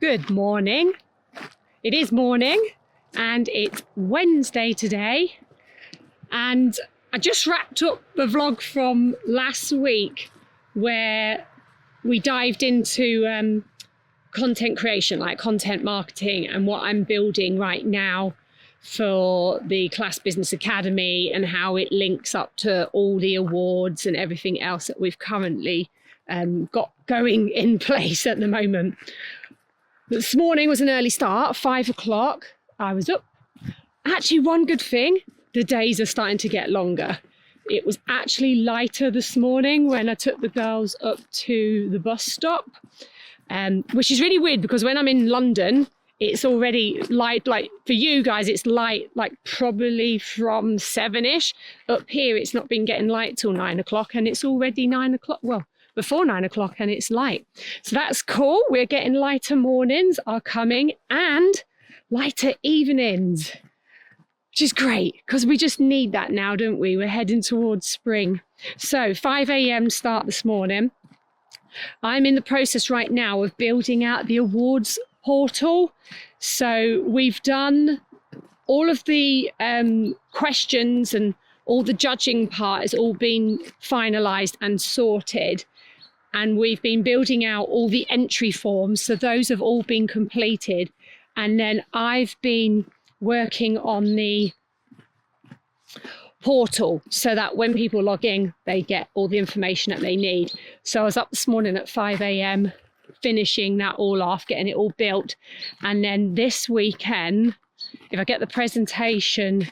Good morning. It is morning and it's Wednesday today, and I just wrapped up the vlog from last week where we dived into content creation, like content marketing, and what I'm building right now for the Class Business Academy and how it links up to all the awards and everything else that we've currently got going in place at the moment. This morning was an early start, 5 o'clock. I was up. Actually, one good thing, the days are starting to get longer. It was actually lighter this morning when I took the girls up to the bus stop, which is really weird because when I'm in London, it's already light. Like for you guys, it's light, like probably from 7-ish. Up here, it's not been getting light till 9 o'clock and it's already 9 o'clock. Well, before 9 o'clock and it's light. So that's cool. We're getting lighter mornings are coming and lighter evenings, which is great because we just need that now, don't we? We're heading towards spring. So 5 a.m. start this morning. I'm in the process right now of building out the awards portal. So we've done all of the questions, and all the judging part has all been finalized and sorted. And we've been building out all the entry forms. So those have all been completed. And then I've been working on the portal so that when people log in, they get all the information that they need. So I was up this morning at 5 a.m. finishing that all off, getting it all built. And then this weekend, if I get the presentation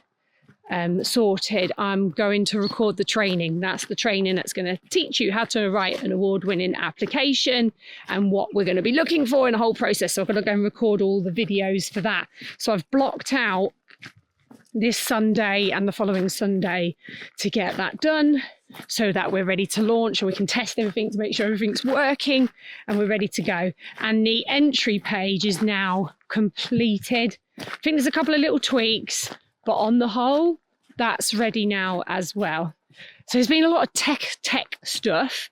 sorted, I'm going to record the training. That's the training that's going to teach you how to write an award-winning application and what we're going to be looking for in the whole process. So I'm going to go and record all the videos for that. So I've blocked out this Sunday and the following Sunday to get that done so that we're ready to launch, and we can test everything to make sure everything's working and we're ready to go. And the entry page is now completed. I think there's a couple of little tweaks, but on the whole, that's ready now as well. So there's been a lot of tech stuff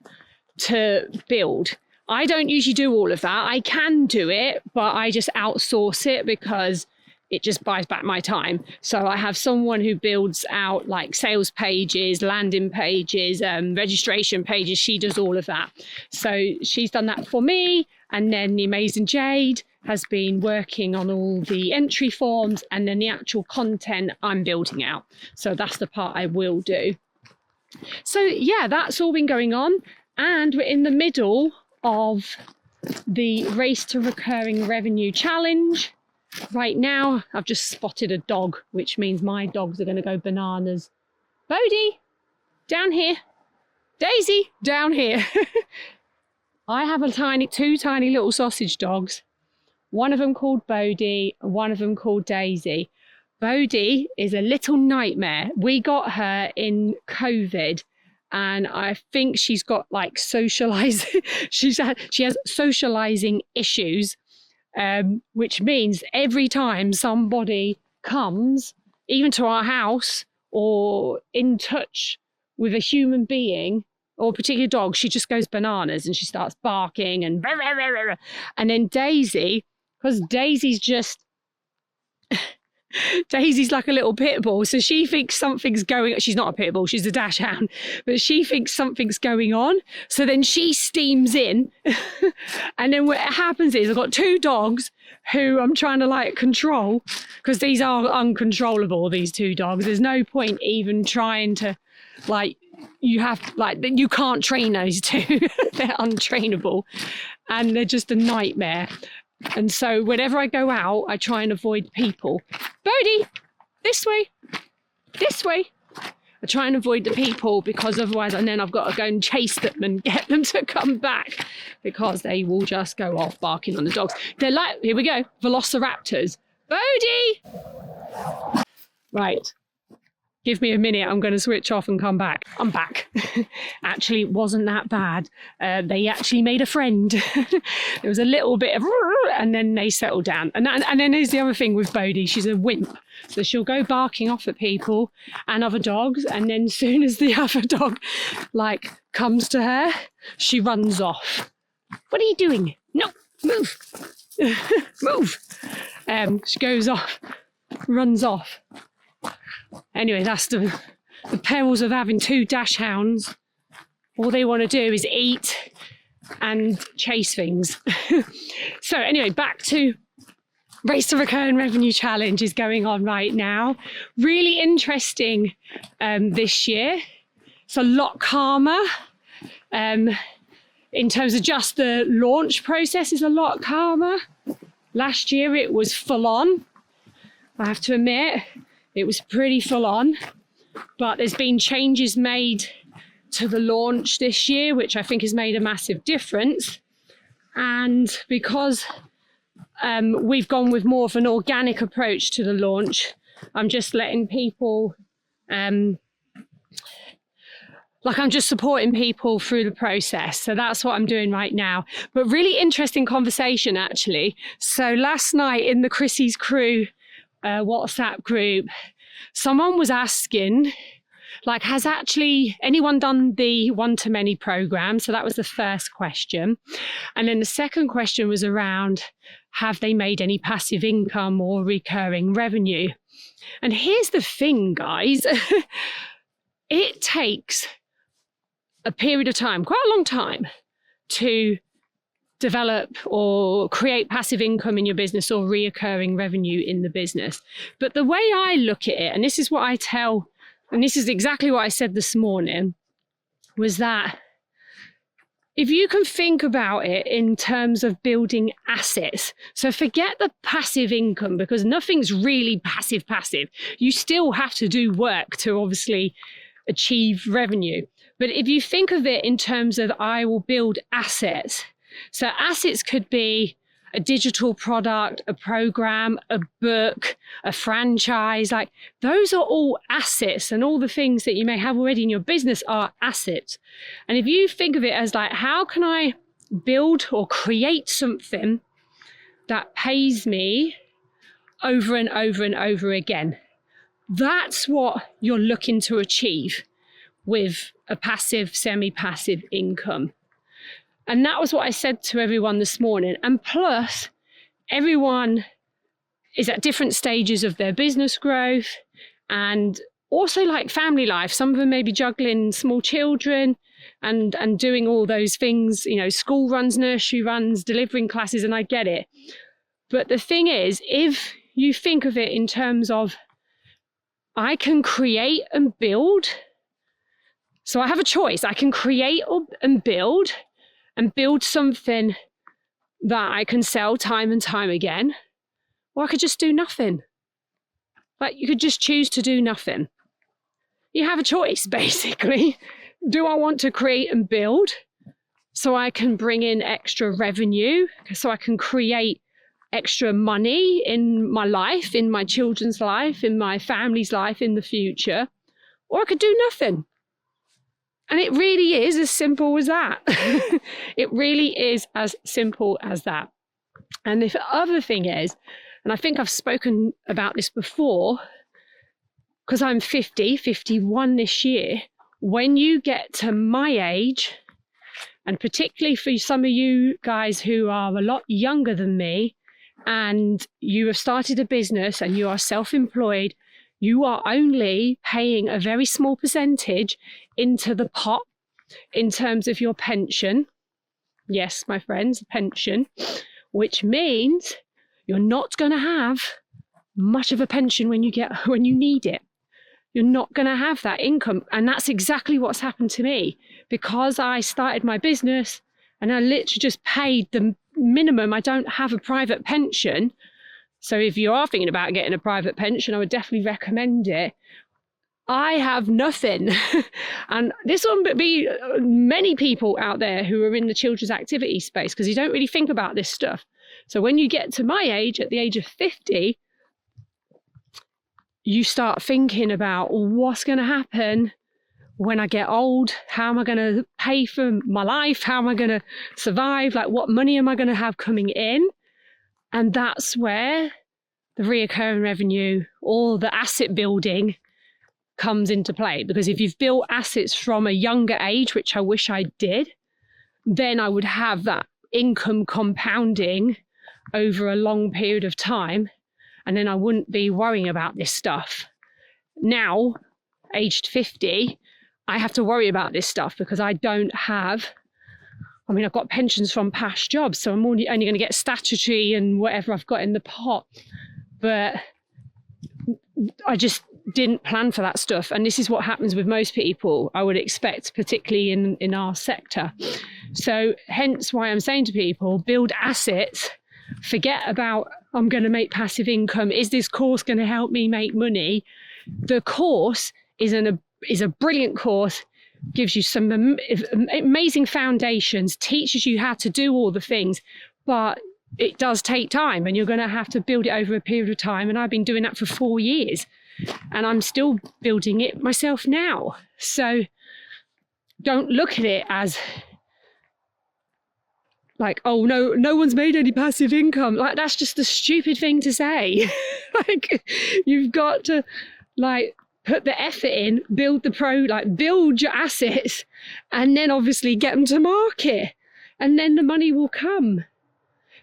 to build. I don't usually do all of that. I can do it, but I just outsource it because it just buys back my time. So I have someone who builds out like sales pages, landing pages, registration pages. She does all of that. So she's done that for me. And then the amazing Jade has been working on all the entry forms, and then the actual content I'm building out. So that's the part I will do. So yeah, that's all been going on. And we're in the middle of the Race to Recurring Revenue Challenge. Right now, I've just spotted a dog, which means my dogs are going to go bananas. Bodie, down here. Daisy, down here. I have two tiny little sausage dogs. One of them called Bodie, and one of them called Daisy. Bodie is a little nightmare. We got her in COVID, and I think she's got like socializing. she has socializing issues, which means every time somebody comes, even to our house or in touch with a human being or a particular dog, she just goes bananas and she starts barking and rah, rah, rah, rah. And then Daisy, because Daisy's like a little pit bull, so she thinks something's going. She's not a pit bull, she's a dachshund, but she thinks something's going on. So then she steams in, and then what happens is I've got two dogs who I'm trying to like control, because these are uncontrollable. These two dogs. There's no point even trying to like. You can't train those two. They're untrainable, and they're just a nightmare. And so whenever I go out, I try and avoid people. Bodie, this way, this way. I try and avoid the people because otherwise, and then I've got to go and chase them and get them to come back because they will just go off barking on the dogs. They're like, here we go, velociraptors. Bodie! Right. Give me a minute, I'm going to switch off and come back. I'm back. Actually, it wasn't that bad. They actually made a friend. There was a little bit of, and then they settled down. And then there's the other thing with Bodie. She's a wimp. So she'll go barking off at people and other dogs. And then as soon as the other dog like comes to her, she runs off. What are you doing? No, move. Move. She goes off, runs off. Anyway, that's the perils of having 2 dash hounds. All they want to do is eat and chase things. So anyway, back to Race to Recurring Revenue Challenge is going on right now. Really interesting this year. It's a lot calmer. In terms of just the launch process is a lot calmer. Last year it was full on. I have to admit, it was pretty full on. But there's been changes made to the launch this year, which I think has made a massive difference. And because we've gone with more of an organic approach to the launch, I'm just letting people, I'm just supporting people through the process. So that's what I'm doing right now. But really interesting conversation, actually. So last night in the Chrissy's Crew WhatsApp group, someone was asking, has actually anyone done the one-to-many program? So that was the first question. And then the second question was around, have they made any passive income or recurring revenue? And here's the thing, guys. It takes a period of time, quite a long time, to develop or create passive income in your business or reoccurring revenue in the business. But the way I look at it, and this is what I tell, and this is exactly what I said this morning, was that if you can think about it in terms of building assets, so forget the passive income, because nothing's really passive. You still have to do work to obviously achieve revenue. But if you think of it in terms of I will build assets, so assets could be a digital product, a program, a book, a franchise, those are all assets, and all the things that you may have already in your business are assets. And if you think of it as how can I build or create something that pays me over and over and over again, that's what you're looking to achieve with a passive, semi-passive income. And that was what I said to everyone this morning. And plus, everyone is at different stages of their business growth and also family life. Some of them may be juggling small children and doing all those things, school runs, nursery runs, delivering classes, and I get it. But the thing is, if you think of it in terms of I can create and build, so I have a choice. I can create and build something that I can sell time and time again, or I could just do nothing. You could just choose to do nothing. You have a choice, basically. Do I want to create and build so I can bring in extra revenue, so I can create extra money in my life, in my children's life, in my family's life in the future, or I could do nothing. And it really is as simple as that. It really is as simple as that. And the other thing is, and I think I've spoken about this before, because I'm 51 this year, when you get to my age, and particularly for some of you guys who are a lot younger than me, and you have started a business and you are self-employed, you are only paying a very small percentage into the pot in terms of your pension. Yes, my friends, pension, which means you're not going to have much of a pension when you need it. You're not going to have that income. And that's exactly what's happened to me, because I started my business and I literally just paid the minimum. I don't have a private pension. So if you are thinking about getting a private pension, I would definitely recommend it. I have nothing. And this will be many people out there who are in the children's activity space, because you don't really think about this stuff. So when you get to my age, at the age of 50, you start thinking about what's going to happen when I get old. How am I going to pay for my life? How am I going to survive? What money am I going to have coming in? And that's where the reoccurring revenue or the asset building comes into play. Because if you've built assets from a younger age, which I wish I did, then I would have that income compounding over a long period of time, and then I wouldn't be worrying about this stuff. Now, aged 50, I have to worry about this stuff because I don't have, I've got pensions from past jobs, so I'm only going to get statutory and whatever I've got in the pot. But I just didn't plan for that stuff. And this is what happens with most people, I would expect, particularly in our sector. So hence why I'm saying to people, build assets, forget about, I'm going to make passive income. Is this course going to help me make money? The course is a brilliant course, gives you some amazing foundations, teaches you how to do all the things, but it does take time and you're going to have to build it over a period of time. And I've been doing that for 4 years and I'm still building it myself now. So don't look at it as like, oh, no one's made any passive income. Like, that's just a stupid thing to say. Like, you've got to put the effort in, build your assets, and then obviously get them to market, and then the money will come.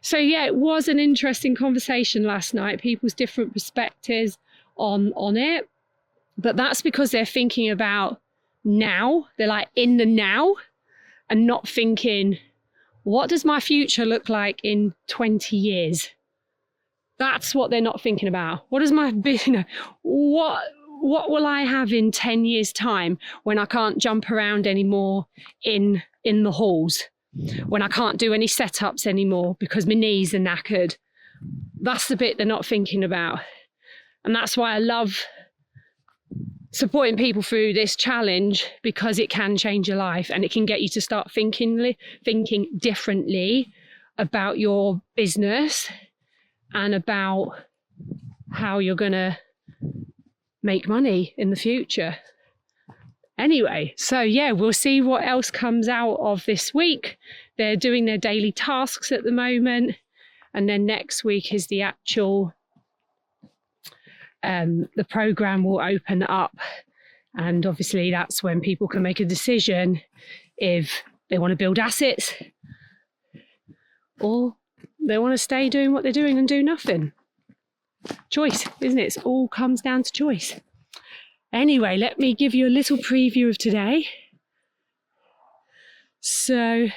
So yeah, it was an interesting conversation last night, people's different perspectives on it. But that's because they're thinking about now, they're like in the now, and not thinking, what does my future look like in 20 years? That's what they're not thinking about. What is my business? What will I have in 10 years' time when I can't jump around anymore in the halls? When I can't do any setups anymore because my knees are knackered? That's the bit they're not thinking about. And that's why I love supporting people through this challenge, because it can change your life and it can get you to start thinking differently about your business and about how you're going to make money in the future. Anyway, so yeah, we'll see what else comes out of this week. They're doing their daily tasks at the moment. And then next week is the actual, the program will open up. And obviously that's when people can make a decision if they want to build assets or they want to stay doing what they're doing and do nothing. Choice, isn't it? It all comes down to choice. Anyway, let me give you a little preview of today. So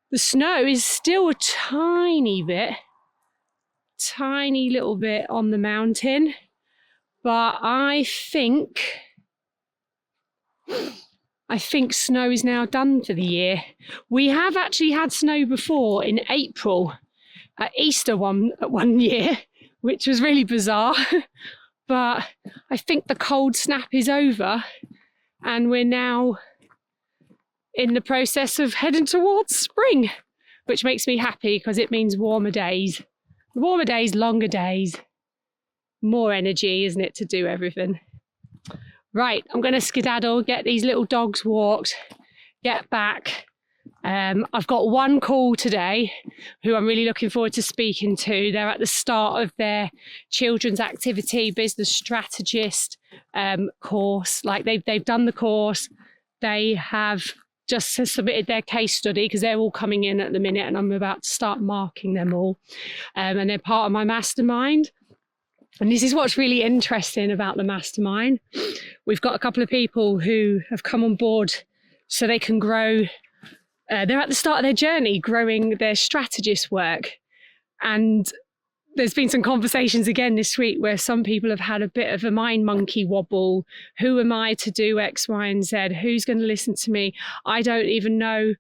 the snow is still a tiny little bit on the mountain, but I think snow is now done for the year. We have actually had snow before in April at Easter one year, which was really bizarre. But I think the cold snap is over and we're now in the process of heading towards spring, which makes me happy because it means warmer days. Warmer days, longer days, more energy, isn't it, to do everything. Right, I'm going to skedaddle, get these little dogs walked, get back. I've got one call today who I'm really looking forward to speaking to. They're at the start of their children's activity business strategist course. Like they've done the course. They have just submitted their case study because they're all coming in at the minute and I'm about to start marking them all. And they're part of my mastermind. And this is what's really interesting about the mastermind. We've got a couple of people who have come on board so they can grow. They're at the start of their journey, growing their strategist work. And there's been some conversations again this week where some people have had a bit of a mind monkey wobble. Who am I to do X, Y, and Z? Who's going to listen to me? I don't even know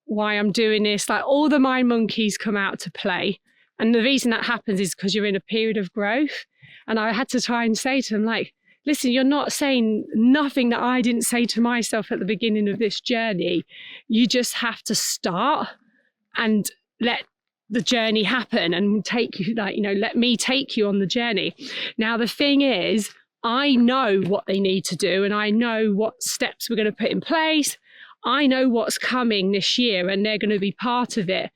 why I'm doing this. Like, all the mind monkeys come out to play. And the reason that happens is because you're in a period of growth. And I had to try and say to them, like, listen, you're not saying nothing that I didn't say to myself at the beginning of this journey. You just have to start and let the journey happen and take you, like, let me take you on the journey. Now, the thing is, I know what they need to do and I know what steps we're going to put in place. I know what's coming this year and they're going to be part of it.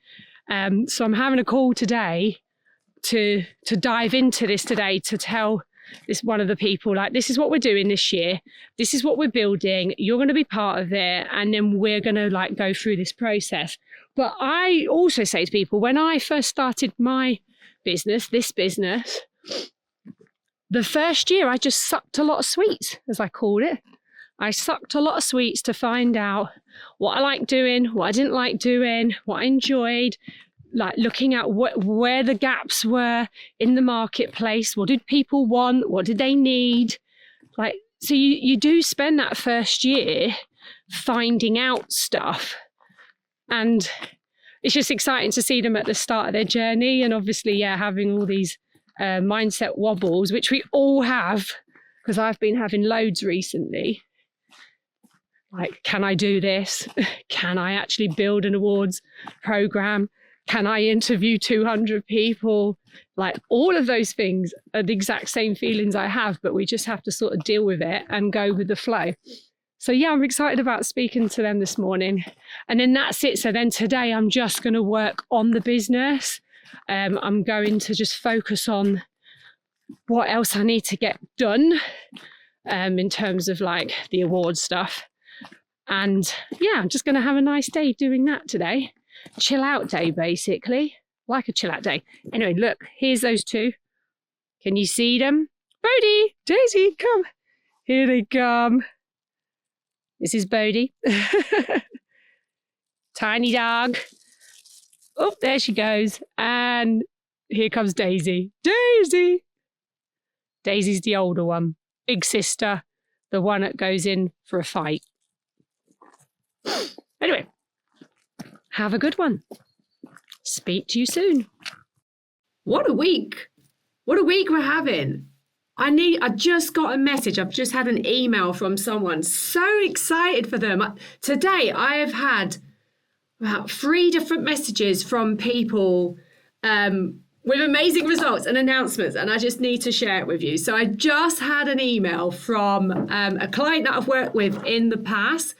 So I'm having a call today to dive into this today, to tell this one of the people, like, this is what we're doing this year, this is what we're building, you're going to be part of it, and then we're going to go through this process. But I also say to people, when I first started my business, this business, the first year I just sucked a lot of sweets, as I called it. I sucked a lot of sweets to find out what I liked doing, what I didn't like doing, what I enjoyed, like looking at where the gaps were in the marketplace. What did people want? What did they need? Like, so you do spend that first year finding out stuff. And it's just exciting to see them at the start of their journey. And obviously, yeah, having all these mindset wobbles, which we all have, because I've been having loads recently. Like, can I do this? Can I actually build an awards program? Can I interview 200 people? Like, all of those things are the exact same feelings I have, but we just have to sort of deal with it and go with the flow. So yeah, I'm excited about speaking to them this morning. And then that's it. So then today I'm just going to work on the business. I'm going to just focus on what else I need to get done in terms of like the award stuff. And yeah, I'm just going to have a nice day doing that today. Chill out day, basically. Like a chill out day. Anyway, look, here's those two. Can you see them? Bodie, Daisy, come. Here they come. This is Bodie. Tiny dog. Oh, there she goes. And here comes Daisy. Daisy! Daisy's the older one. Big sister. The one that goes in for a fight. Anyway, have a good one. Speak to you soon. What a week. What a week we're having. I just got a message. I've just had an email from someone. So excited for them. Today I have had about 3 different messages from people with amazing results and announcements, and I just need to share it with you. So I just had an email from a client that I've worked with in the past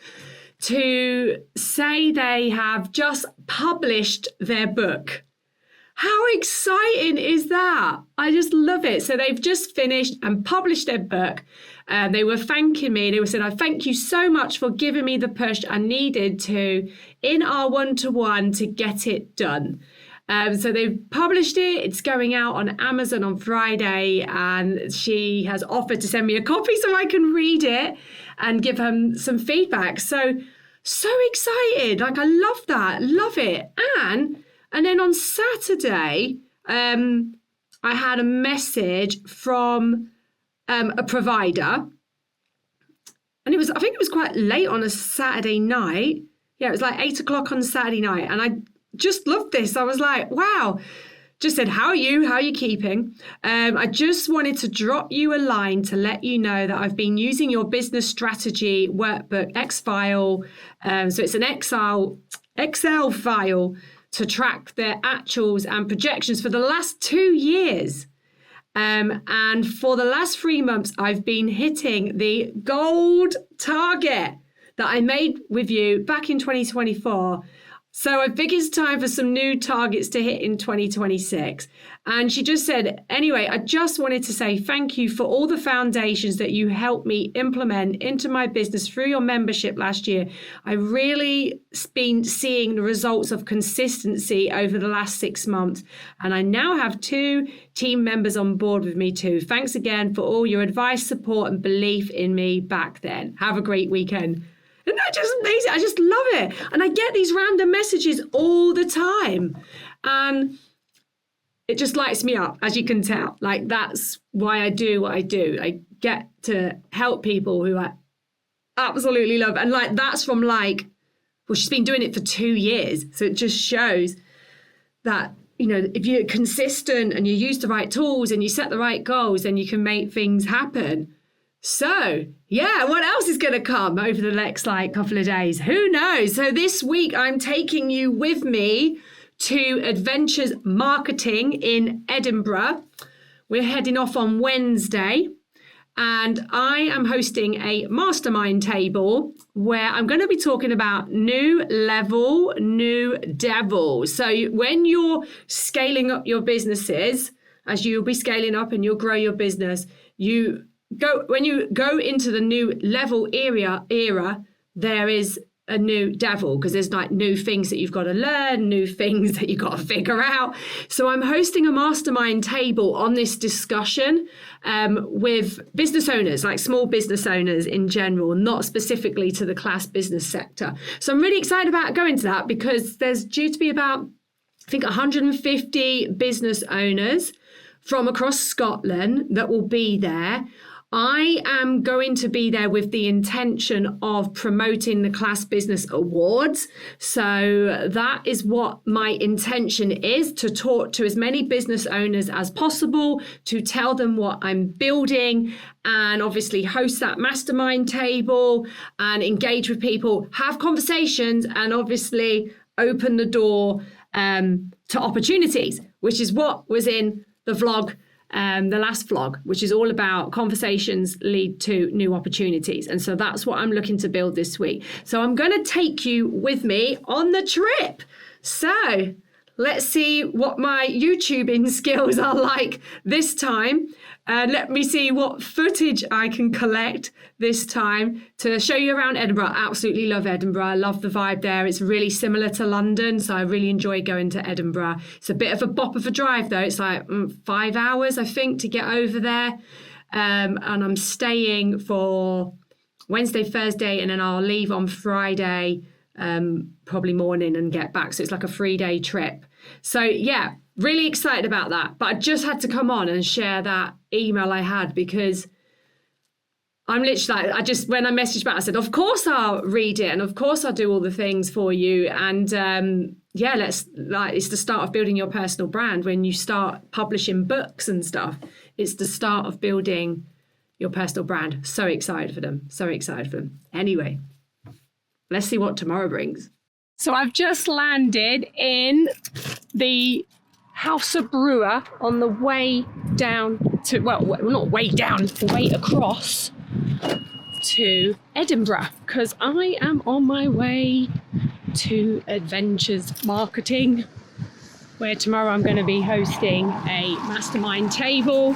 to say they have just published their book. How exciting is that? I just love it. So they've just finished and published their book. They were thanking me. They were saying, I thank you so much for giving me the push I needed to in our one-to-one to get it done. So they've published it. It's going out on Amazon on Friday, and she has offered to send me a copy so I can read it and give them some feedback. So excited. Like, I love that. Love it. And then on Saturday, I had a message from a provider. And I think it was quite late on a Saturday night. Yeah, it was like 8 o'clock on Saturday night. And I just loved this. I was like, wow. Just said, how are you? How are you keeping? I just wanted to drop you a line to let you know that I've been using your business strategy workbook, X file. So it's an Excel file to track their actuals and projections for the last 2 years. And for the last 3 months, I've been hitting the gold target that I made with you back in 2024. So I think it's time for some new targets to hit in 2026. And she just said, anyway, I just wanted to say thank you for all the foundations that you helped me implement into my business through your membership last year. I really been seeing the results of consistency over the last 6 months. And I now have 2 team members on board with me too. Thanks again for all your advice, support, and belief in me back then. Have a great weekend. Isn't that just amazing? I just love it. And I get these random messages all the time. And it just lights me up, as you can tell. Like, that's why I do what I do. I get to help people who I absolutely love. And like, that's from like, well, she's been doing it for 2 years. So it just shows that, you know, if you're consistent and you use the right tools and you set the right goals, then you can make things happen. So, yeah, what else is going to come over the next couple of days? Who knows? So this week, I'm taking you with me to Adventures Marketing in Edinburgh. We're heading off on Wednesday, and I am hosting a mastermind table where I'm going to be talking about new level, new devil. So when you're scaling up your businesses, as you'll be scaling up and you'll grow your business, when you go into the new level era, there is a new devil, because there's like new things that you've got to learn, new things that you've got to figure out. So I'm hosting a mastermind table on this discussion with business owners, like small business owners in general, not specifically to the class business sector. So I'm really excited about going to that, because there's due to be about, I think, 150 business owners from across Scotland that will be there. I am going to be there with the intention of promoting the Class Business Awards. So that is what my intention is, to talk to as many business owners as possible, to tell them what I'm building, and obviously host that mastermind table and engage with people, have conversations, and obviously open the door to opportunities, which is what was in the vlog, the last vlog, which is all about conversations lead to new opportunities. And so that's what I'm looking to build this week. So I'm going to take you with me on the trip. So let's see what my YouTubing skills are like this time. Let me see what footage I can collect this time to show you around Edinburgh. I absolutely love Edinburgh. I love the vibe there. It's really similar to London, so I really enjoy going to Edinburgh. It's a bit of a bop of a drive, though. It's like 5 hours, I think, to get over there. And I'm staying for Wednesday, Thursday, and then I'll leave on Friday, probably morning, and get back. So it's like a 3-day trip. So yeah, really excited about that. But I just had to come on and share that email I had, because I'm literally like, when I messaged back, I said, of course I'll read it, and of course I'll do all the things for you. And it's the start of building your personal brand. When you start publishing books and stuff, it's the start of building your personal brand. So excited for them. So excited for them. Anyway, let's see what tomorrow brings. So I've just landed in the House of Brewer on the way down to, well, not way down, the way across to Edinburgh, because I am on my way to Adventures Marketing, where tomorrow I'm going to be hosting a mastermind table.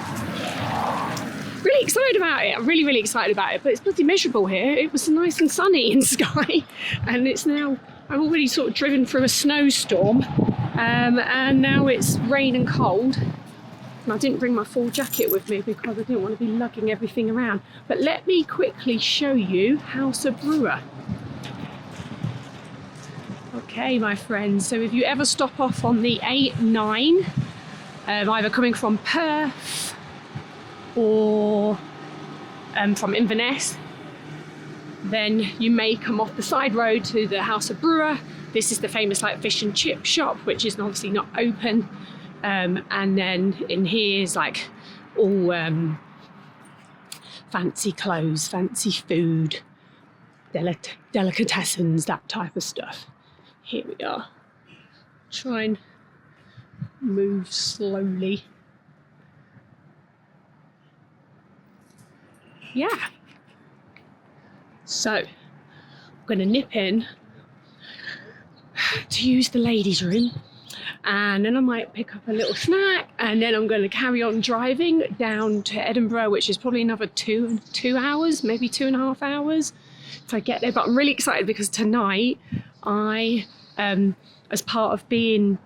Really excited about it. I'm really, really excited about it, but it's bloody miserable here. It was nice and sunny in Skye, and it's now, I've already sort of driven through a snowstorm, and now it's rain and cold. And I didn't bring my full jacket with me because I didn't want to be lugging everything around. But let me quickly show you House of Brewer. Okay, my friends, so if you ever stop off on the A9, either coming from Perth or from Inverness, then you may come off the side road to the House of Brewer. This is the famous fish and chip shop, which is obviously not open. And then in here is all fancy clothes, fancy food, delicatessens, that type of stuff. Here we are. Try and move slowly. Yeah. So I'm going to nip in to use the ladies' room, and then I might pick up a little snack, and then I'm going to carry on driving down to Edinburgh, which is probably another 2 hours, maybe 2.5 hours if I get there. But I'm really excited because tonight I, as part of being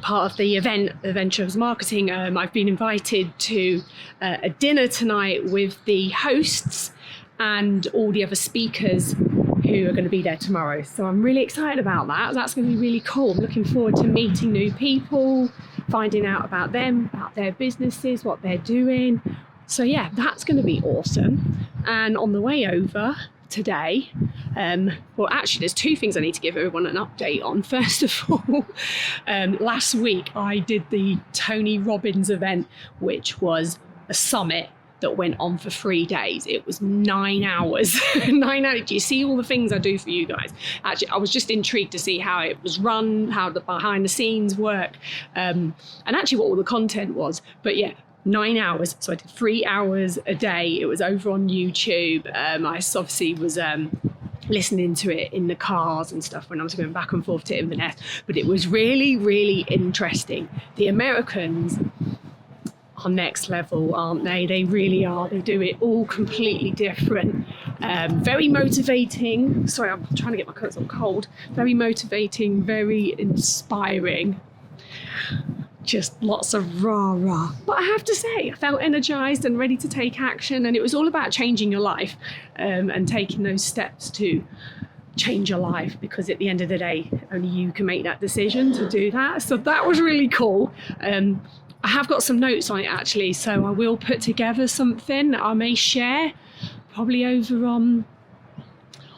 part of the event, Adventures Marketing, I've been invited to a dinner tonight with the hosts and all the other speakers who are going to be there tomorrow. So I'm really excited about that. That's going to be really cool. I'm looking forward to meeting new people, finding out about them, about their businesses, what they're doing. So yeah, that's going to be awesome. And on the way over today, well, actually there's 2 things I need to give everyone an update on. First of all, last week I did the Tony Robbins event, which was a summit that went on for 3 days. It was 9 hours. 9 hours. Do you see all the things I do for you guys? Actually, I was just intrigued to see how it was run, how the behind the scenes work, and actually what all the content was. But yeah, 9 hours. So I did 3 hours a day. It was over on YouTube. I obviously was listening to it in the cars and stuff when I was going back and forth to Inverness. But it was really, really interesting. The Americans are next level, aren't they? They really are. They do it all completely different. Very motivating. Sorry, I'm trying to get my coats on cold. Very motivating, very inspiring. Just lots of rah-rah. But I have to say, I felt energized and ready to take action, and it was all about changing your life and taking those steps to change your life, because at the end of the day, only you can make that decision to do that. So that was really cool. I have got some notes on it actually, so I will put together something I may share probably over on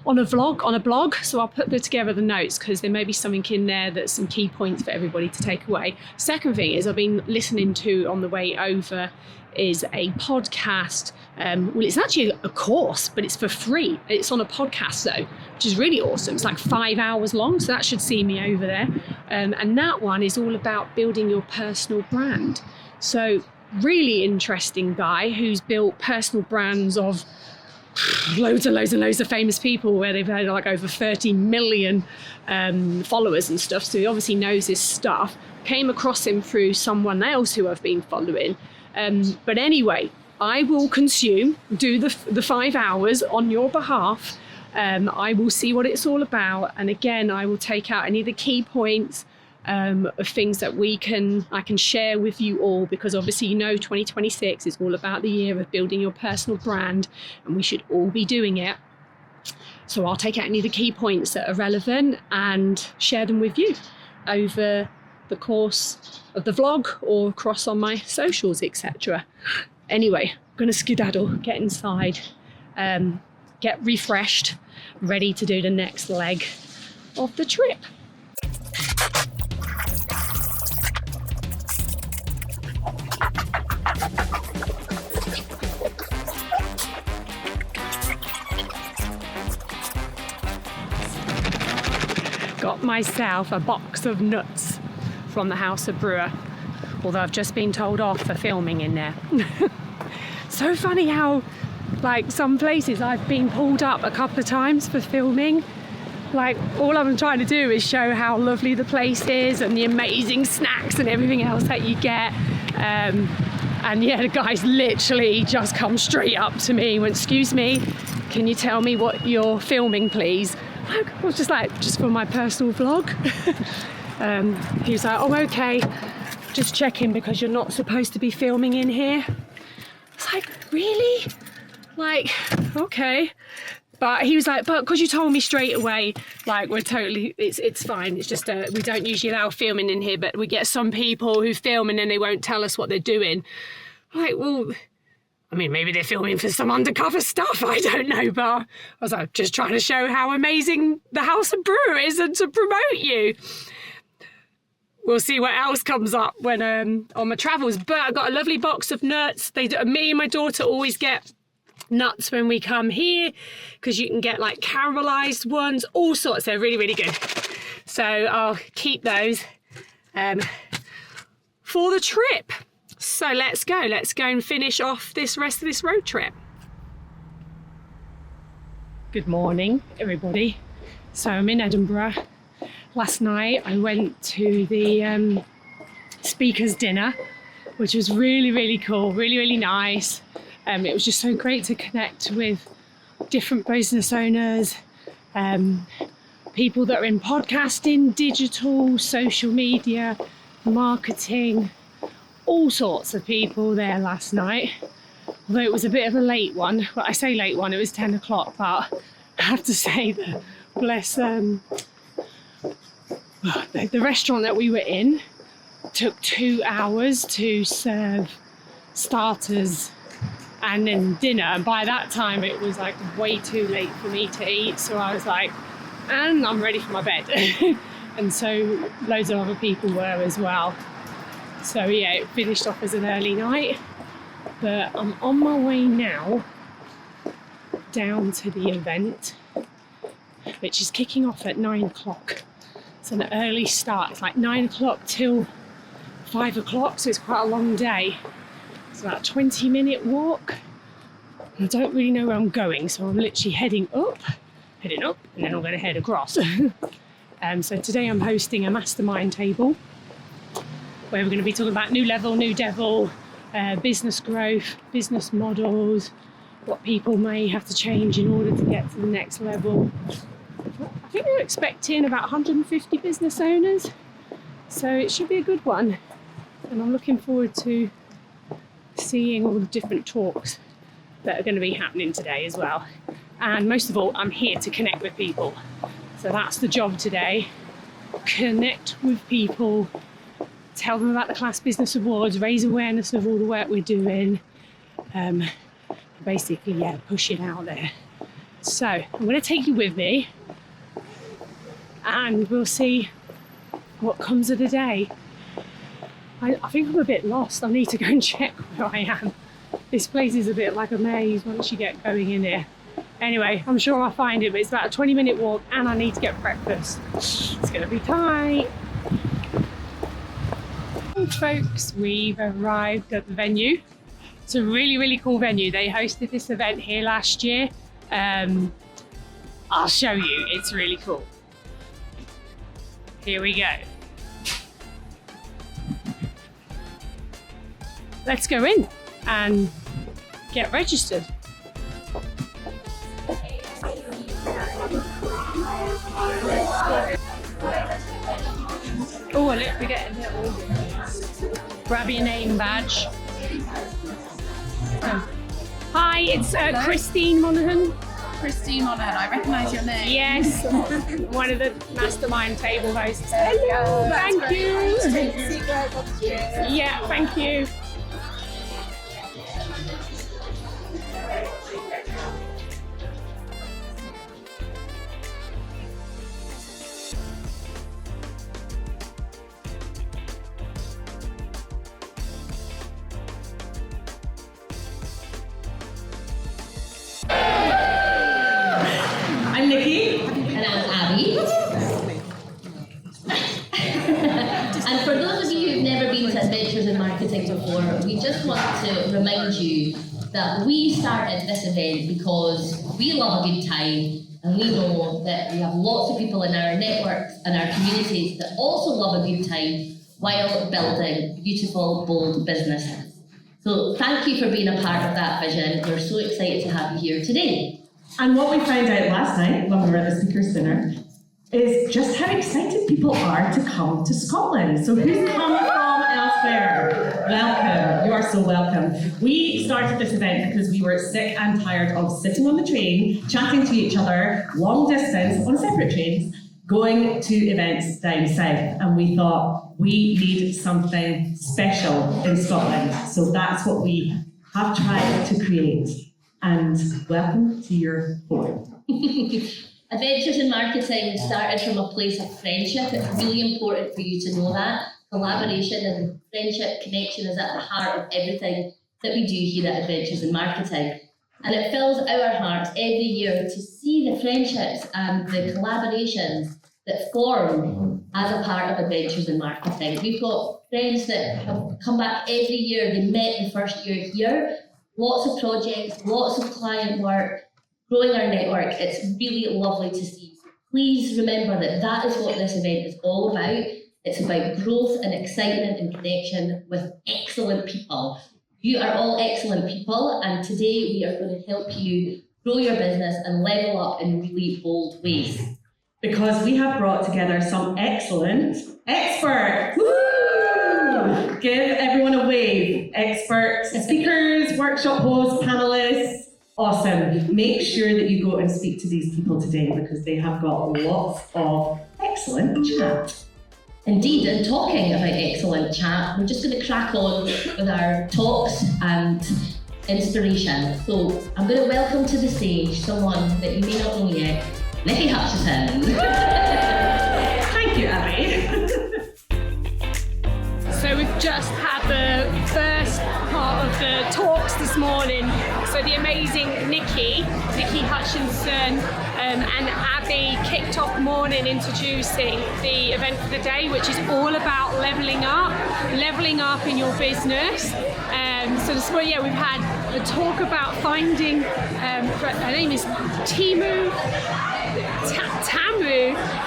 a blog. So I'll put together the notes, because there may be something in there that's some key points for everybody to take away. Second thing is, I've been listening to on the way over is a podcast. Well, it's actually a course, but it's for free. It's on a podcast though, which is really awesome. It's like 5 hours long, so that should see me over there. And that one is all about building your personal brand. So really interesting guy who's built personal brands of loads and loads of famous people, where they've had like over 30 million followers and stuff. So he obviously knows his stuff. Came across him through someone else who I've been following. But anyway, I will do the 5 hours on your behalf. I will see what it's all about. And again, I will take out any of the key points of things that I can share with you all, because obviously 2026 is all about the year of building your personal brand, and we should all be doing it. So I'll take out any of the key points that are relevant and share them with you over the course of the vlog or across on my socials, etc. Anyway, I'm gonna skedaddle, get inside, get refreshed, ready to do the next leg of the trip. Got myself a box of nuts from the House of Brewer, although I've just been told off for filming in there. So funny how, like, some places I've been pulled up a couple of times for filming. Like, all I'm trying to do is show how lovely the place is and the amazing snacks and everything else that you get. And yeah, the guy's literally just come straight up to me and went, "Excuse me, can you tell me what you're filming, please?" I was just like, "Just for my personal vlog." He was like, "Oh, okay, just checking because you're not supposed to be filming in here." It's like, really? Like, okay. But he was like, "But because you told me straight away, like, we're totally, it's fine. It's just we don't usually allow filming in here, but we get some people who film and then they won't tell us what they're doing." I'm like, well, I mean, maybe they're filming for some undercover stuff, I don't know, but I was like, just trying to show how amazing the House of Brewer is and to promote you. We'll see what else comes up when on my travels. But I got a lovely box of nuts. Me and my daughter always get nuts when we come here, because you can get like caramelized ones, all sorts. They're really, really good. So I'll keep those for the trip. So let's go and finish off this rest of this road trip. Good morning, everybody. So I'm in Edinburgh. Last night I went to the speakers dinner, which was really, really cool, really, really nice. It was just so great to connect with different business owners, people that are in podcasting, digital, social media, marketing, all sorts of people there last night. Although it was a bit of a late one. Well, I say late one, it was 10 o'clock, but I have to say that, bless the restaurant that we were in took 2 hours to serve starters and then dinner, and by that time it was like way too late for me to eat, so I was like, and I'm ready for my bed. And so loads of other people were as well. So yeah, it finished off as an early night, but I'm on my way now down to the event, which is kicking off at 9 o'clock. It's an early start. It's like 9 o'clock till 5 o'clock, so it's quite a long day. It's about a 20-minute walk. I don't really know where I'm going, so I'm literally heading up, and then I'm going to head across. So today I'm hosting a mastermind table where we're going to be talking about new level, new devil, business growth, business models, what people may have to change in order to get to the next level. I think we're expecting about 150 business owners, so it should be a good one. And I'm looking forward to seeing all the different talks that are going to be happening today as well. And most of all, I'm here to connect with people. So that's the job today. Connect with people, tell them about the Class Business Awards, raise awareness of all the work we're doing. Basically, yeah, push it out there. So I'm going to take you with me and we'll see what comes of the day. I think I'm a bit lost. I need to go and check where I am. This place is a bit like a maze once you get going in here. Anyway, I'm sure I'll find it, but it's about a 20-minute walk and I need to get breakfast. It's going to be tight. And folks, we've arrived at the venue. It's a really, really cool venue. They hosted this event here last year. I'll show you, it's really cool. Here we go. Let's go in and get registered. Oh, look, we're getting a little grab your name badge. Hi, it's Christine Monaghan. Christine Monaghan, I recognise your name. Yes, one of the mastermind table hosts. Hello, thank you. Yeah, thank you. I'm Nikki. And I'm Abby. And for those of you who've never been to Adventures in Marketing before, we just want to remind you that we started this event because we love a good time and we know that we have lots of people in our networks and our communities that also love a good time while building beautiful, bold businesses. So thank you for being a part of that vision. We're so excited to have you here today. And what we found out last night when we were at the speakers' dinner is just how excited people are to come to Scotland. So who's come from elsewhere? Welcome. You are so welcome. We started this event because we were sick and tired of sitting on the train, chatting to each other, long distance, on separate trains, going to events down south. And we thought, we need something special in Scotland. So that's what we have tried to create. And welcome to your home. Adventures in Marketing started from a place of friendship. It's really important for you to know that. Collaboration and friendship connection is at the heart of everything that we do here at Adventures in Marketing. And it fills our hearts every year to see the friendships and the collaborations that form as a part of Adventures in Marketing. We've got friends that have come back every year. They met the first year here. Lots of projects, lots of client work, growing our network. It's really lovely to see. Please remember that that is what this event is all about. It's about growth and excitement and connection with excellent people. You are all excellent people, and today we are going to help you grow your business and level up in really bold ways. Because we have brought together some excellent experts. Woo! Give everyone a wave. Experts, speakers, workshop hosts, panelists. Awesome. Make sure that you go and speak to these people today because they have got lots of excellent chat. Indeed, and talking about excellent chat, we're just going to crack on with our talks and inspiration. So I'm going to welcome to the stage someone that you may not know yet, Nikki Hutchison. Thank you, Abby. So we've just had the first part of the talks this morning. So the amazing Nikki Hutchinson and Abby kicked off the morning introducing the event for the day, which is all about leveling up in your business. So this morning, we've had a talk about finding, her name is Tamu.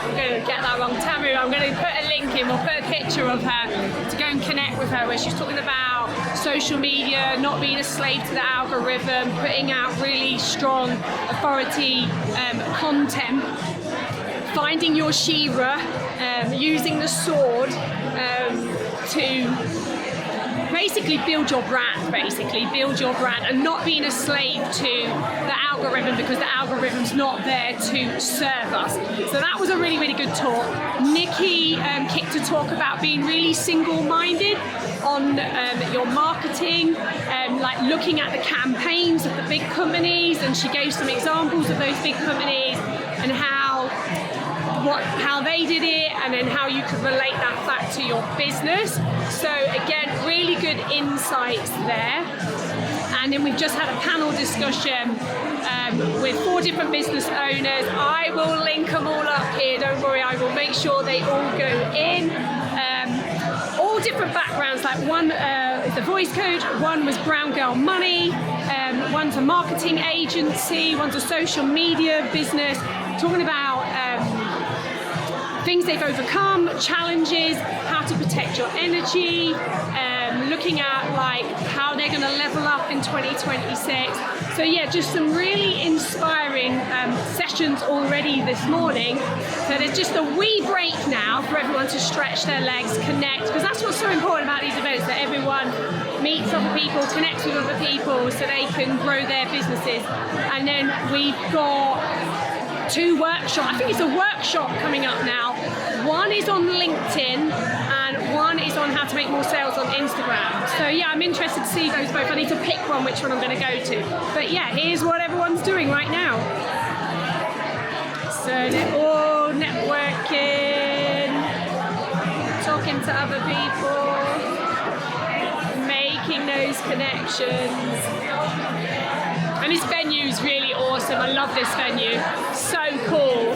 I'm going to get that wrong, Tamu. I'm going to put a link in, we'll put a picture of her to go and connect with her, where she's talking about so social media, not being a slave to the algorithm, putting out really strong authority content, finding your Shira, using the sword to basically build your brand, and not being a slave to the algorithm, because the algorithm's not there to serve us. So that was a really, really good talk. Nikki kicked a talk about being really single-minded on your marketing, like looking at the campaigns of the big companies, and she gave some examples of those big companies and how they did it, and then how you could relate that back to your business. So again, really good insights there. And then we've just had a panel discussion with 4 different business owners. I will link them all up here, don't worry, I will make sure they all go in. All different backgrounds, like one is a voice coach, one was Brown Girl Money, one's a marketing agency, one's a social media business, talking about things they've overcome, challenges, how to protect your energy, looking at like how they're going to level up in 2026. So yeah, just some really inspiring sessions already this morning. So there's just a wee break now for everyone to stretch their legs, connect, because that's what's so important about these events, that everyone meets other people, connects with other people so they can grow their businesses. And then we've got 2 workshops. I think it's a workshop coming up now. One is on LinkedIn and one is on how to make more sales on Instagram. So yeah, I'm interested to see those both. I need to pick one, which one I'm going to go to. But yeah, here's what everyone's doing right now. So they're all networking, talking to other people, making those connections. And this venue is really awesome. I love this venue. So cool.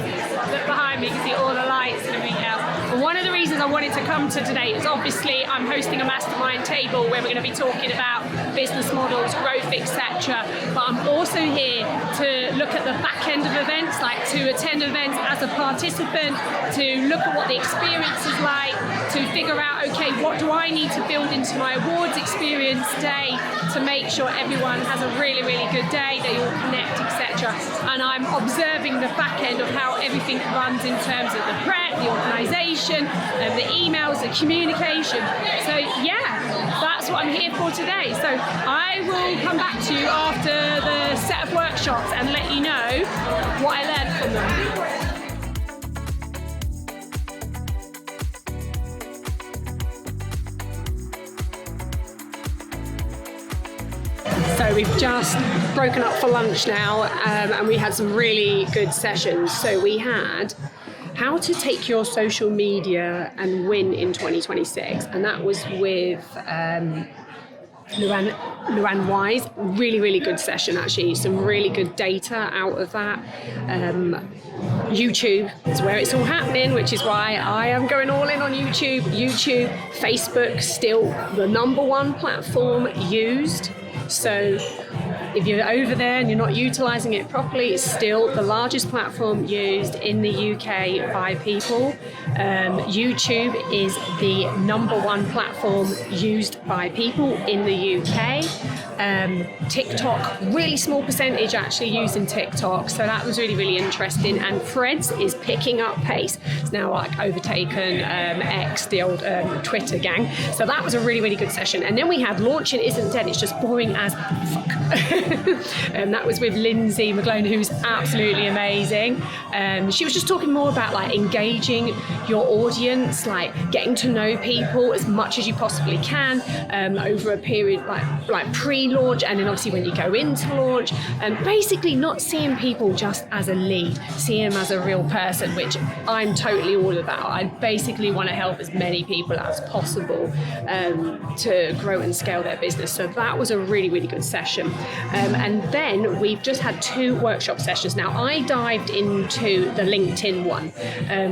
Look behind me, you can see all the lights and everything else. But one of the reasons I wanted to come to today is obviously I'm hosting a mastermind table where we're going to be talking about business models, growth, etc. But I'm also here to look at the back end of events, like to attend events as a participant, to look at what the experience is like, to figure out, okay, what do I need to build into my awards experience day to make sure everyone has a really, really good day, they all connect, etc. And I'm observing the back end of how everything runs in terms of the prep, the organisation, the emails, the communication. So yeah, that's what I'm here for today. So I will come back to you after the set of workshops and let you know what I learned from them. So we've just broken up for lunch now, and we had some really good sessions. So we had how to take your social media and win in 2026, and that was with Luann Wise. Really, really good session actually. Some really good data out of that. YouTube is where it's all happening, which is why I am going all in on YouTube. Facebook, still the #1 platform used. So if you're over there and you're not utilising it properly, it's still the largest platform used in the UK by people. YouTube is the #1 platform used by people in the UK. TikTok, really small percentage actually using TikTok, so that was really, really interesting. And Threads is picking up pace. It's now like overtaken X, the old Twitter gang. So that was a really, really good session. And then we had Launching Isn't Dead, It's Just Boring as Fuck. And that was with Lindsay McGlone, who's absolutely amazing. She was just talking more about like engaging your audience, like getting to know people as much as you possibly can over a period like pre-launch, and then obviously when you go into launch, and basically not seeing people just as a lead, seeing them as a real person, which I'm totally all about. I basically want to help as many people as possible to grow and scale their business. So that was a really, really good session. And then we've just had 2 workshop sessions. Now I dived into the LinkedIn one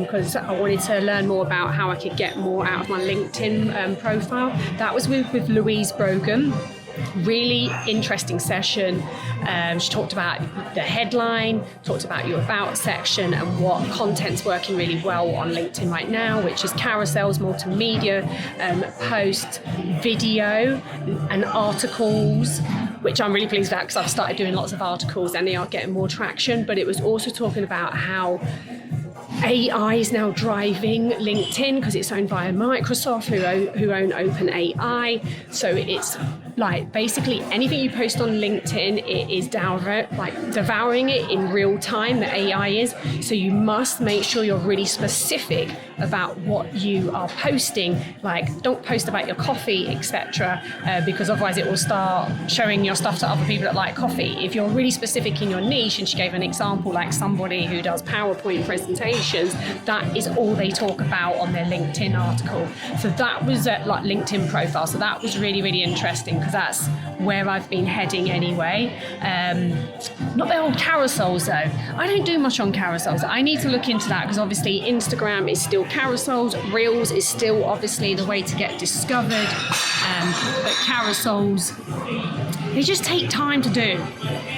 because I wanted to learn more about how I could get more out of my LinkedIn profile. That was with Louise Brogan. Really interesting session. She talked about the headline, talked about your about section and what content's working really well on LinkedIn right now, which is carousels, multimedia, posts, video and articles, which I'm really pleased about because I've started doing lots of articles and they are getting more traction. But it was also talking about how AI is now driving LinkedIn because it's owned by Microsoft who own OpenAI. So it's like basically anything you post on LinkedIn, it is devouring it in real time, the AI is. So you must make sure you're really specific about what you are posting. Like, don't post about your coffee, etc., because otherwise it will start showing your stuff to other people that like coffee. If you're really specific in your niche, and she gave an example like somebody who does PowerPoint presentations, that is all they talk about on their LinkedIn article. So that was like LinkedIn profile. So that was really, really interesting because that's where I've been heading anyway. Not the old carousels though. I don't do much on carousels. I need to look into that because obviously Instagram is still carousels. Reels is still obviously the way to get discovered. But carousels, they just take time to do.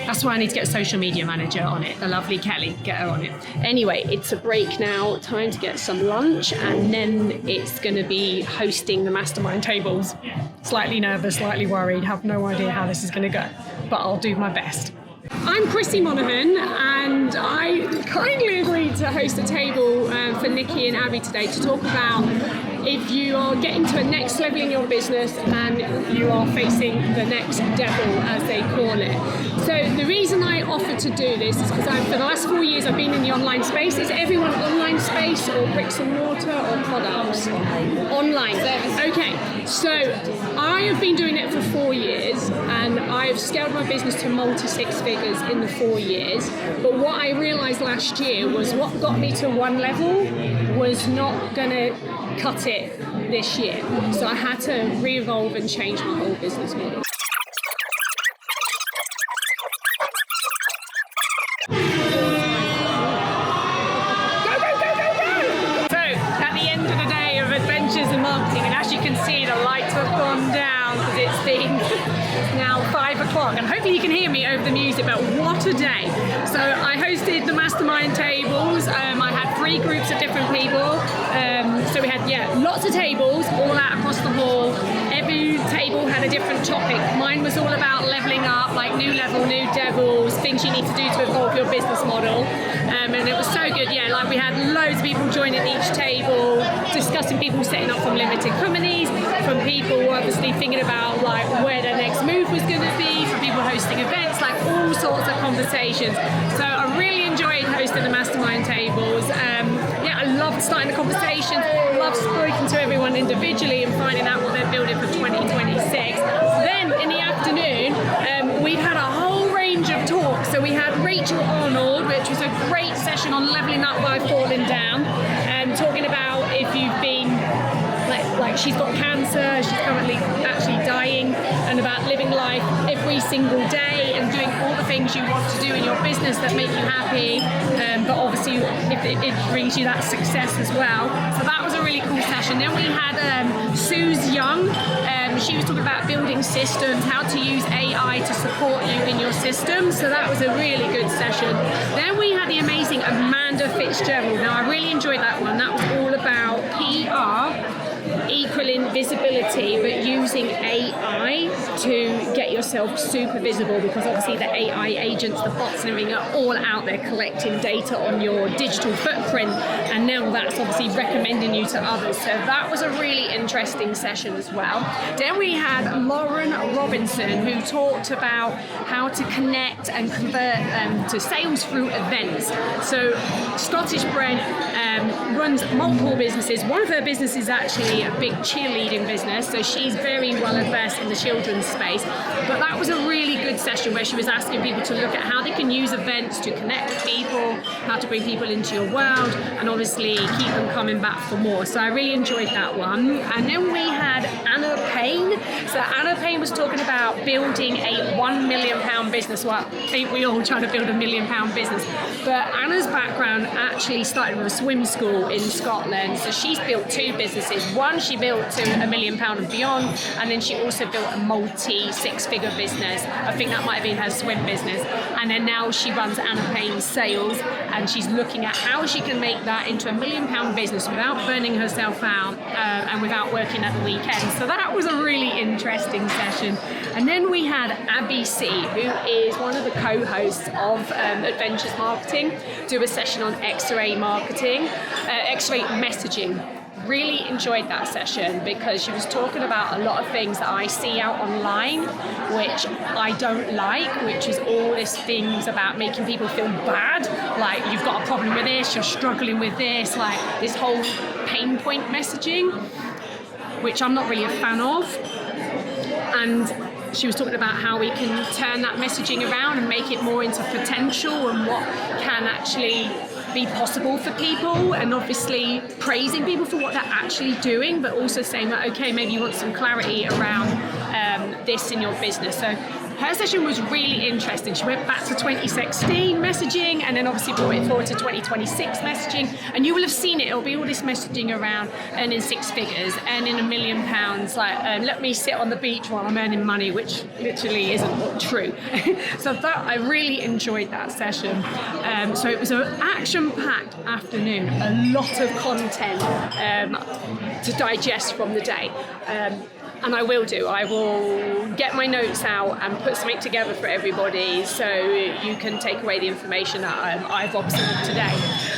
That's why I need to get a social media manager on it. The lovely Kelly, get her on it. Anyway, it's a break now. Time to get some lunch and then it's going to be hosting the mastermind tables. Slightly nervous, slightly worried, have no idea how this is going to go, but I'll do my best. I'm Chrissy Monaghan and I kindly agreed to host a table for Nikki and Abby today to talk about if you are getting to a next level in your business and you are facing the next devil, as they call it. So the reason I offered to do this is because for the last 4 years I've been in the online space. Is everyone online space or bricks and mortar or products? Online. Okay, so I have been doing it for 4 years and I've scaled my business to multi-six figures in the 4 years. But what I realised last year was what got me to one level was not going to cut it this year. So I had to re-evolve and change my whole business model. So at the end of the day of adventures and marketing, and as you can see the lights have gone down because it's been now 5 o'clock and hopefully you can hear me over the music, but what a day. So I hosted the mastermind tables. I had 3 groups of different people. So we had, lots of tables all out across the hall. Every table had a different topic. Mine was all about leveling up, like new level, new devils, things you need to do to evolve your business model. And it was so good. Like we had loads of people joining each table, discussing people setting up from limited companies, from people obviously thinking about like where their next move was going to be, from people hosting events, like all sorts of conversations. So I really enjoyed hosting the mastermind tables. I loved starting the conversations, loved speaking to everyone individually and finding out what they're building for 2026. Then in the afternoon, we had a whole range of talks. So we had Rachel Arnold, which was a great session on leveling up by falling down, talking about if you've been like she's got cancer, she's currently actually dying, and about living life every single day and doing all the things you want to do in your business that make you happy, but obviously if it brings you that success as well. So that was a really cool session. Then we had Suze Young. She was talking about building systems, how to use AI to support you in your systems. So that was a really good session. Then we had the amazing Amanda Fitzgerald. Now I really enjoyed that one. That was all about PR equaling visibility, but using AI to get yourself super visible, because obviously the AI agents, the bots and everything are all out there collecting data on your digital footprint, and now that's obviously recommending you to others. So that was a really interesting session as well. Then we had Lauren Robinson, who talked about how to connect and convert to sales through events. So Scottish Brent runs multiple businesses. One of her businesses is actually a big cheerleading business, so she's very well versed in the children's space. But that was a really good session where she was asking people to look at how they can use events to connect with people, how to bring people into your world, and obviously keep them coming back for more. So I really enjoyed that one. And then we had Anna Payne. So Anna Payne was talking talking about building a £1 million business. Well, I think we all trying to build a £1 million business. But Anna's background actually started with a swim school in Scotland. So she's built 2 businesses. One she built to £1 million and beyond, and then she also built a multi-6-figure business. I think that might have been her swim business. And then now she runs Anna Payne's Sales, and she's looking at how she can make that into a £1 million business without burning herself out and without working at the weekend. So that was a really interesting session. And then we had Abby C, who is one of the co-hosts of Adventures Marketing, do a session on X-ray marketing, X-ray messaging. Really enjoyed that session because she was talking about a lot of things that I see out online, which I don't like, which is all these things about making people feel bad, like you've got a problem with this, you're struggling with this, like this whole pain point messaging, which I'm not really a fan of. And she was talking about how we can turn that messaging around and make it more into potential and what can actually be possible for people, and obviously praising people for what they're actually doing, but also saying that, okay, maybe you want some clarity around this in your business. So her session was really interesting. She went back to 2016 messaging and then obviously brought it forward to 2026 messaging. And you will have seen it. It'll be all this messaging around earning 6 figures, earning £1 million. Like, let me sit on the beach while I'm earning money, which literally isn't true. So that I really enjoyed that session. So it was an action-packed afternoon. A lot of content to digest from the day. And I will get my notes out and put something together for everybody so you can take away the information that I've observed today.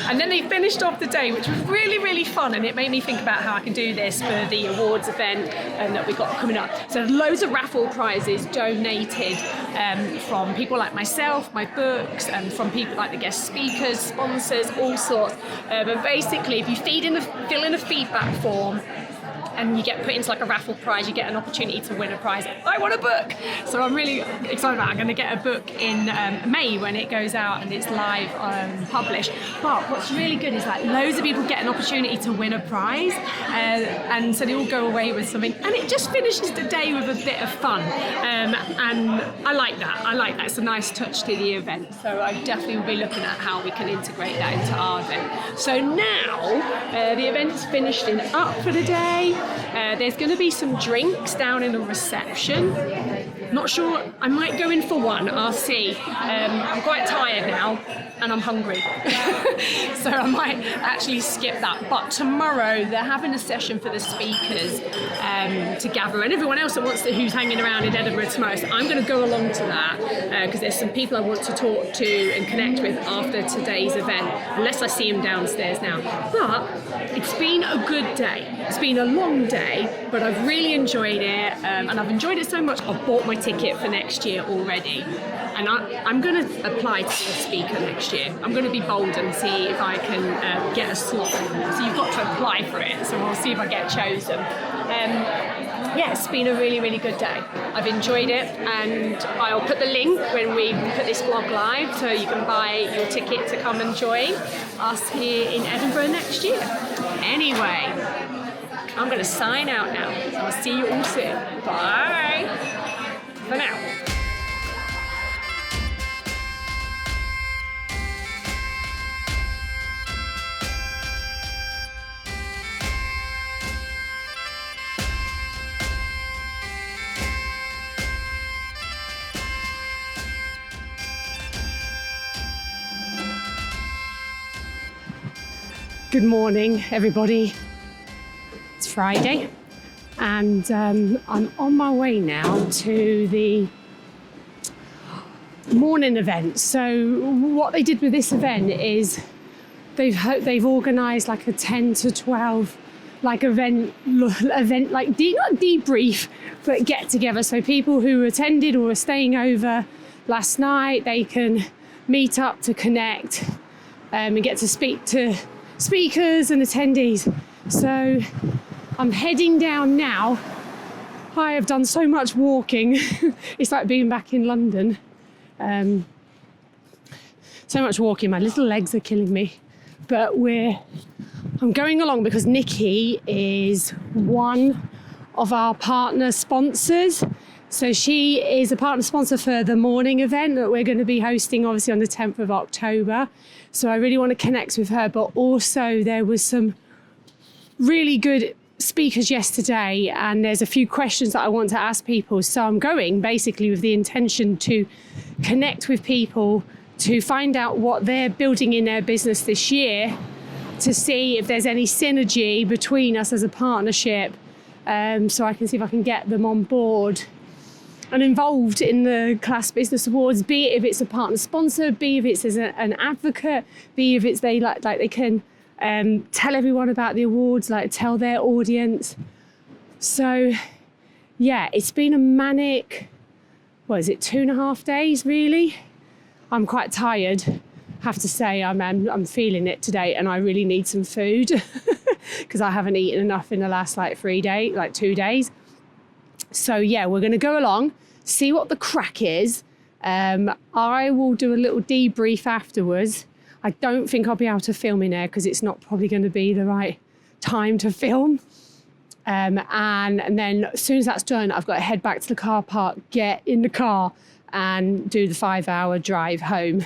And then they finished off the day, which was really, really fun, and it made me think about how I can do this for the awards event that we've got coming up. So loads of raffle prizes donated from people like myself, my books, and from people like the guest speakers, sponsors, all sorts. But basically, if you fill in a feedback form, and you get put into like a raffle prize, you get an opportunity to win a prize. I want a book! So I'm really excited about it. I'm going to get a book in May when it goes out and it's live published. But what's really good is like loads of people get an opportunity to win a prize, and so they all go away with something, and it just finishes the day with a bit of fun. And I like that. It's a nice touch to the event. So I definitely will be looking at how we can integrate that into our event. So now the event's finished and up for the day. There's going to be some drinks down in the reception. Not sure, I might go in for one, I'll see. I'm quite tired now and I'm hungry. So I might actually skip that. But tomorrow they're having a session for the speakers to gather, and everyone else that who's hanging around in Edinburgh tomorrow. So I'm going to go along to that because there's some people I want to talk to and connect with after today's event, unless I see them downstairs now. But it's been a good day. It's been a long day, but I've really enjoyed it, and I've enjoyed it so much I've bought my ticket for next year already, and I'm going to apply to be a speaker next year. I'm going to be bold and see if I can get a slot. So you've got to apply for it, so we'll see if I get chosen. Yeah, it's been a really, really good day. I've enjoyed it, and I'll put the link when we put this vlog live so you can buy your ticket to come and join us here in Edinburgh next year. Anyway, I'm going to sign out now. I'll see you all soon. Bye for now. Good morning, everybody. It's Friday, and I'm on my way now to the morning event. So what they did with this event is they've organised like a 10 to 12 like event like not debrief, but get together. So people who attended or were staying over last night, they can meet up to connect and get to speak to speakers and attendees. So I'm heading down now. I have done so much walking. It's like being back in London. So much walking, my little legs are killing me. But I'm going along because Nikki is one of our partner sponsors, So she is a partner sponsor for the morning event that we're going to be hosting, obviously on the 10th of October. So I really want to connect with her, but also there was some really good speakers yesterday, and there's a few questions that I want to ask people. So I'm going basically with the intention to connect with people to find out what they're building in their business this year, to see if there's any synergy between us as a partnership, so I can see if I can get them on board and involved in the Class Business Awards, be it if it's a partner sponsor, be if it's as an advocate, be if it's they can tell everyone about the awards, like tell their audience. So yeah, it's been a manic, 2.5 days really? I'm quite tired, have to say. I'm feeling it today, and I really need some food because I haven't eaten enough in the last 2 days. So yeah, we're going to go along, see what the crack is. I will do a little debrief afterwards. I don't think I'll be able to film in there because it's not probably going to be the right time to film. And then as soon as that's done, I've got to head back to the car park, get in the car and do the 5-hour drive home.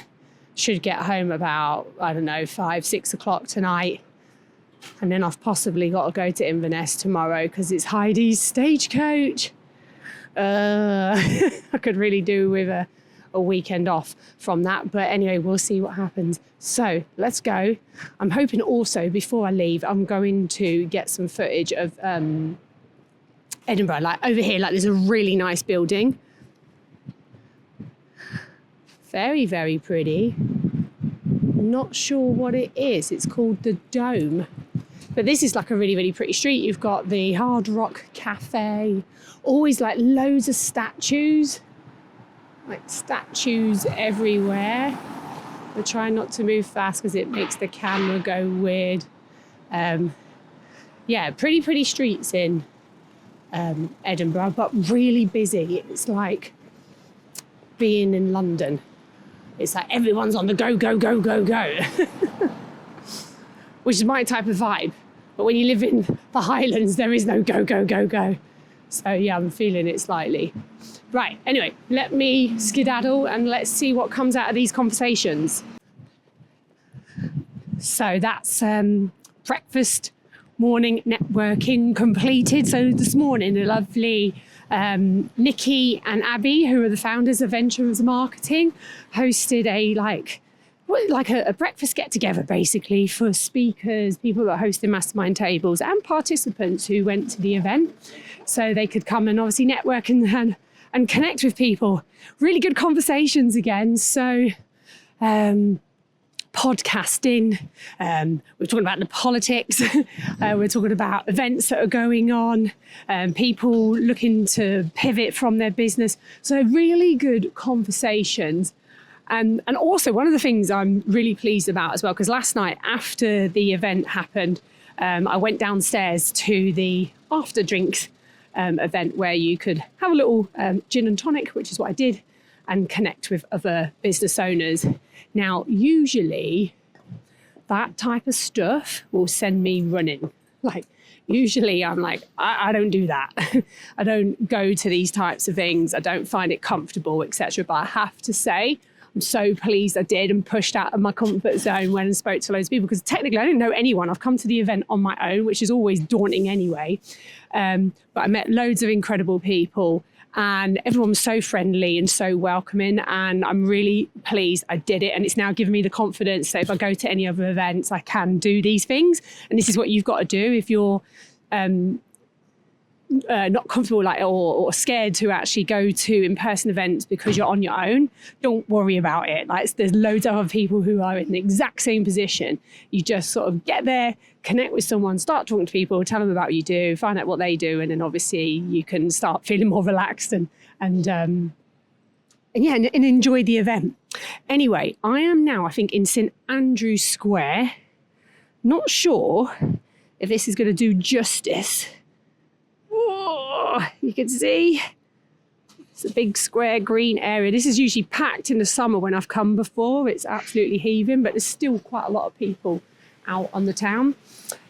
Should get home about, 5-6 o'clock tonight. And then I've possibly got to go to Inverness tomorrow because it's Heidi's stagecoach. I could really do with a weekend off from that. But anyway, we'll see what happens. So let's go. I'm hoping also before I leave, I'm going to get some footage of Edinburgh. Like over here, there's a really nice building. Very, very pretty. Not sure what it is. It's called the Dome. But this is a really, really pretty street. You've got the Hard Rock Cafe. Always loads of statues. Statues everywhere. We're trying not to move fast because it makes the camera go weird. Yeah, pretty streets in Edinburgh, but really busy. It's like being in London. It's everyone's on the go, go, go, go, go. Which is my type of vibe. But when you live in the Highlands, there is no go, go, go, go. So yeah, I'm feeling it slightly. Right, anyway, let me skedaddle and let's see what comes out of these conversations. So that's breakfast, morning networking completed. So this morning, the lovely Nikki and Abby, who are the founders of Ventures Marketing, hosted a breakfast get-together basically for speakers, people that are hosting mastermind tables, and participants who went to the event, so they could come and obviously network and connect with people. Really good conversations again. So podcasting, we're talking about the politics, we're talking about events that are going on, people looking to pivot from their business. So really good conversations. And also one of the things I'm really pleased about as well, because last night after the event happened, I went downstairs to the after drinks event where you could have a little gin and tonic, which is what I did, and connect with other business owners. Now, usually that type of stuff will send me running. Usually I'm I don't do that. I don't go to these types of things. I don't find it comfortable, etc. But I have to say, I'm so pleased I did and pushed out of my comfort zone when I spoke to loads of people, because technically I didn't know anyone. I've come to the event on my own, which is always daunting anyway. But I met loads of incredible people and everyone was so friendly and so welcoming, and I'm really pleased I did it. And it's now given me the confidence that if I go to any other events, I can do these things. And this is what you've got to do if you're not comfortable or scared to actually go to in-person events because you're on your own. Don't worry about it. There's loads of other people who are in the exact same position. You just sort of get there, connect with someone, start talking to people, tell them about what you do, find out what they do, and then obviously you can start feeling more relaxed and enjoy the event. Anyway, I am now, I think, in St Andrew's Square. Not sure if this is going to do justice. Oh, you can see it's a big square green area. This is usually packed in the summer when I've come before. It's absolutely heaving, but there's still quite a lot of people out on the town.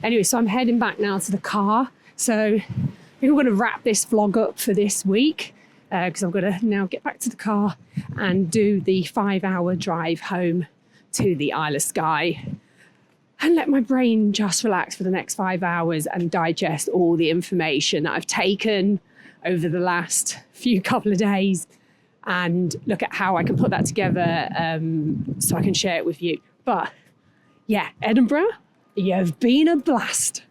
Anyway, so I'm heading back now to the car. So I think I'm going to wrap this vlog up for this week. because I'm going to now get back to the car and do the 5-hour drive home to the Isle of Skye and let my brain just relax for the next 5 hours and digest all the information that I've taken over the last couple of days and look at how I can put that together so I can share it with you. But yeah, Edinburgh, you've been a blast.